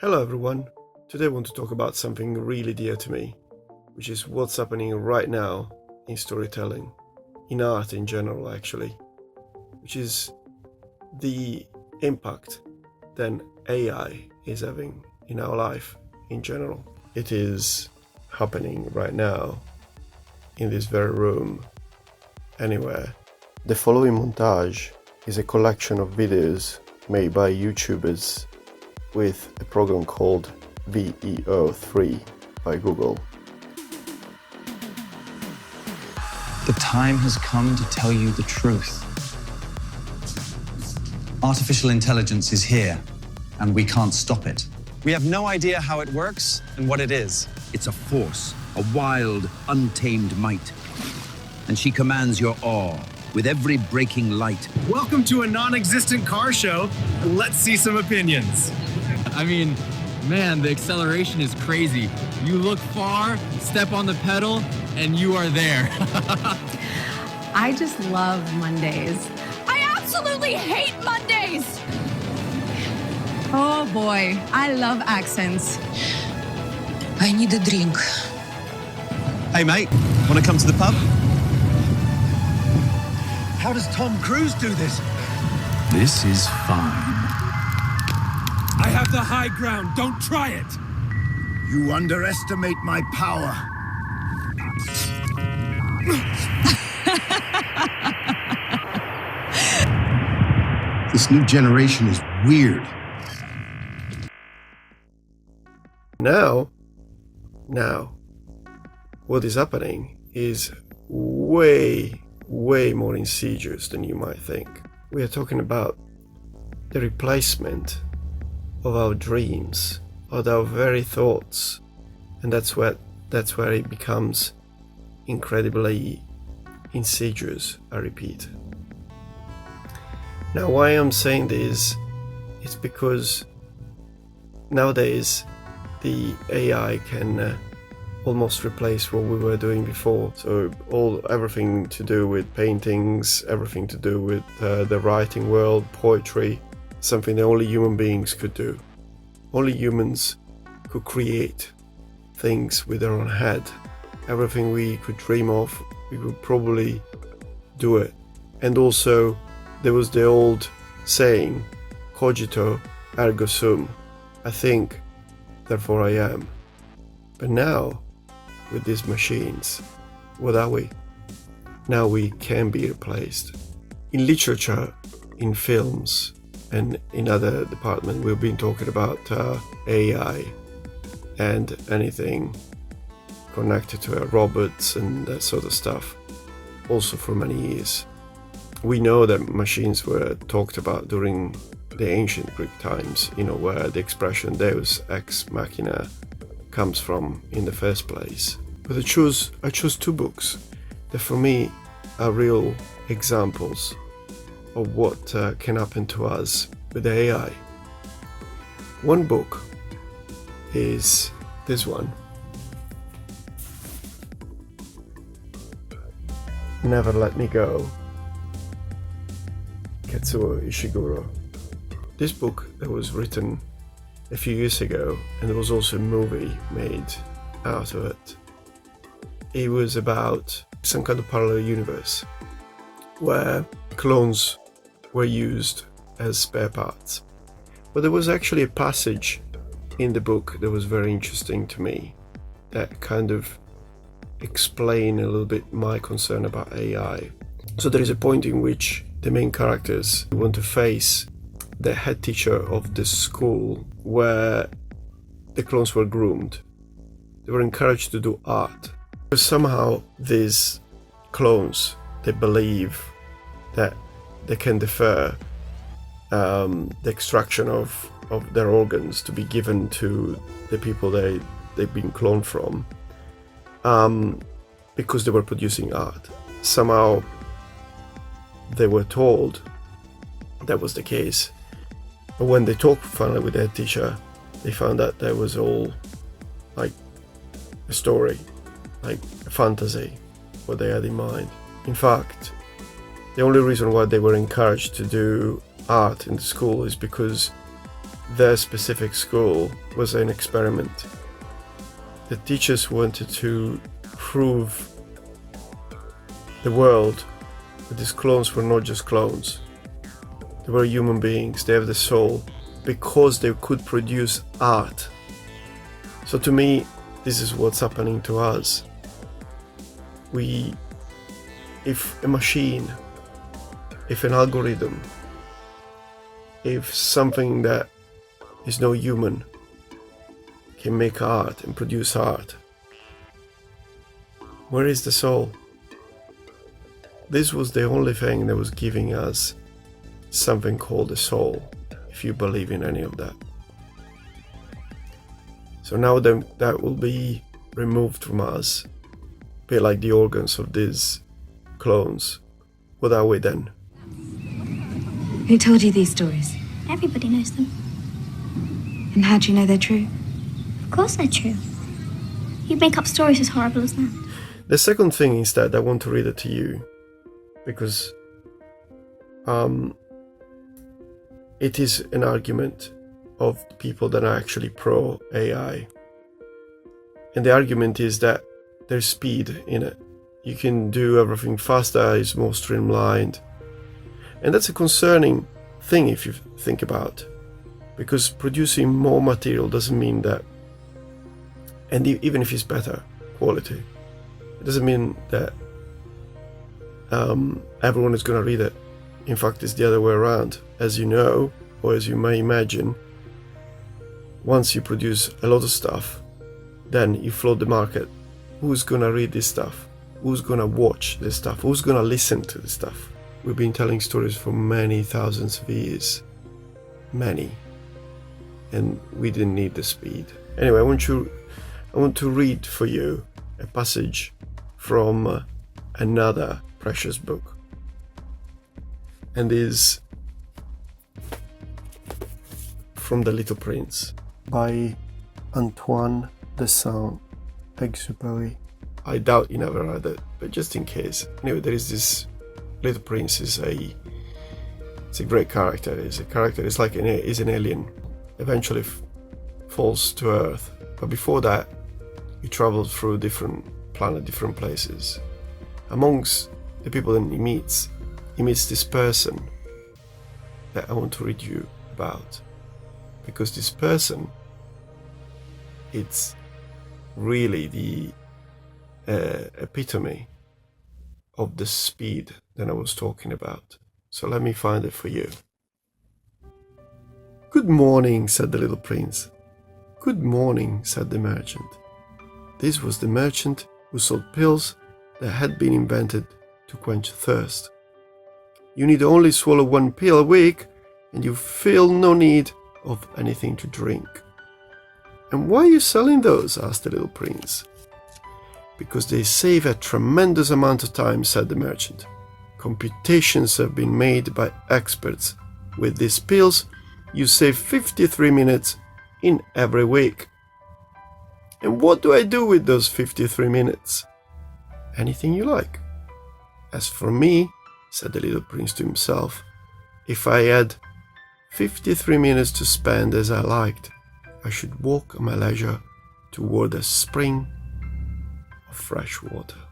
Hello everyone, today I want to talk about something really dear to me, which is what's happening right now in storytelling, in art in general actually, which is the impact that AI is having in our life in general. It is happening right now, in this very room, anywhere. The following montage is a collection of videos made by YouTubers with a program called VEO3 by Google. The time has come to tell you the truth. Artificial intelligence is here, and we can't stop it. We have no idea how it works and what it is. It's a force, a wild, untamed might. And she commands your awe with every breaking light. Welcome to a non-existent car show. Let's see some opinions. I mean, man, the acceleration is crazy. You look far, step on the pedal, and you are there. I just love Mondays. I absolutely hate Mondays! Oh boy, I love accents. I need a drink. Hey mate, want to come to the pub? How does Tom Cruise do this? This is fine. I have the high ground. Don't try it. You underestimate my power. This new generation is weird. Now, what is happening is way more insidious than you might think. We are talking about the replacement of our dreams, of our very thoughts, and that's where it becomes incredibly insidious, I repeat. Now, why I'm saying this is because nowadays the AI can almost replace what we were doing before. So everything to do with paintings, everything to do with the writing world, poetry, something that only human beings could do. Only humans could create things with their own head. Everything we could dream of, we could probably do it. And also, there was the old saying, Cogito Ergo Sum. I think, therefore I am. But now, with these machines, what are we? Now we can be replaced. In literature, in films, and in other departments, we've been talking about AI and anything connected to robots and that sort of stuff, also for many years. We know that machines were talked about during the ancient Greek times, where the expression Deus ex machina comes from in the first place. But I chose two books that for me are real examples of what can happen to us with AI. One book is this one, Never Let Me Go, Kazuo Ishiguro. This book that was written a few years ago, and there was also a movie made out of it. It was about some kind of parallel universe where clones were used as spare parts. But there was actually a passage in the book that was very interesting to me that kind of explained a little bit my concern about AI. So there is a point in which the main characters want to face the head teacher of the school where the clones were groomed. They were encouraged to do art. But somehow these clones, they believe that they can defer the extraction of their organs to be given to the people they've been cloned from, because they were producing art. Somehow they were told that was the case. But when they talked finally with their teacher, they found that there was all like a story, like a fantasy, what they had in mind. In fact, the only reason why they were encouraged to do art in the school is because their specific school was an experiment. The teachers wanted to prove the world that these clones were not just clones. They were human beings, they have the soul, because they could produce art. So to me, this is what's happening to us. If a machine, if an algorithm, if something that is no human can make art and produce art, where is the soul? This was the only thing that was giving us something called a soul, if you believe in any of that. So now that will be removed from us, a bit like the organs of these clones. What are we then? Who told you these stories? Everybody knows them. And how do you know they're true? Of course they're true. You'd make up stories as horrible as that. The second thing is that I want to read it to you, because it is an argument of people that are actually pro AI. And the argument is that there's speed in it. You can do everything faster, it's more streamlined. And that's a concerning thing if you think about, because producing more material doesn't mean that, and even if it's better quality, it doesn't mean that everyone is going to read it. In fact, it's the other way around. As you know, or as you may imagine, once you produce a lot of stuff, then you flood the market. Who's going to read this stuff? Who's going to watch this stuff? Who's going to listen to this stuff? We've been telling stories for many thousands of years. Many. And we didn't need the speed. Anyway, I want to read for you a passage from another precious book. And is from The Little Prince by Antoine de Saint-Exupéry. I doubt you never read it, but just in case. Anyway, there is this Little Prince it's a great character. It's like is an alien. Eventually falls to Earth, but before that, he travels through different planets, different places. Amongst the people that he meets this person that I want to read you about, because this person, it's really the epitome of the speed that I was talking about. So let me find it for you. "Good morning," said the little prince. "Good morning," said the merchant. This was the merchant who sold pills that had been invented to quench thirst. You need only swallow one pill a week and you feel no need of anything to drink. "And why are you selling those?" asked the little prince. "Because they save a tremendous amount of time," said the merchant. "Computations have been made by experts. With these pills, you save 53 minutes in every week." "And what do I do with those 53 minutes?" "Anything you like." "As for me," said the little prince to himself, "if I had 53 minutes to spend as I liked, I should walk at my leisure toward a spring of fresh water."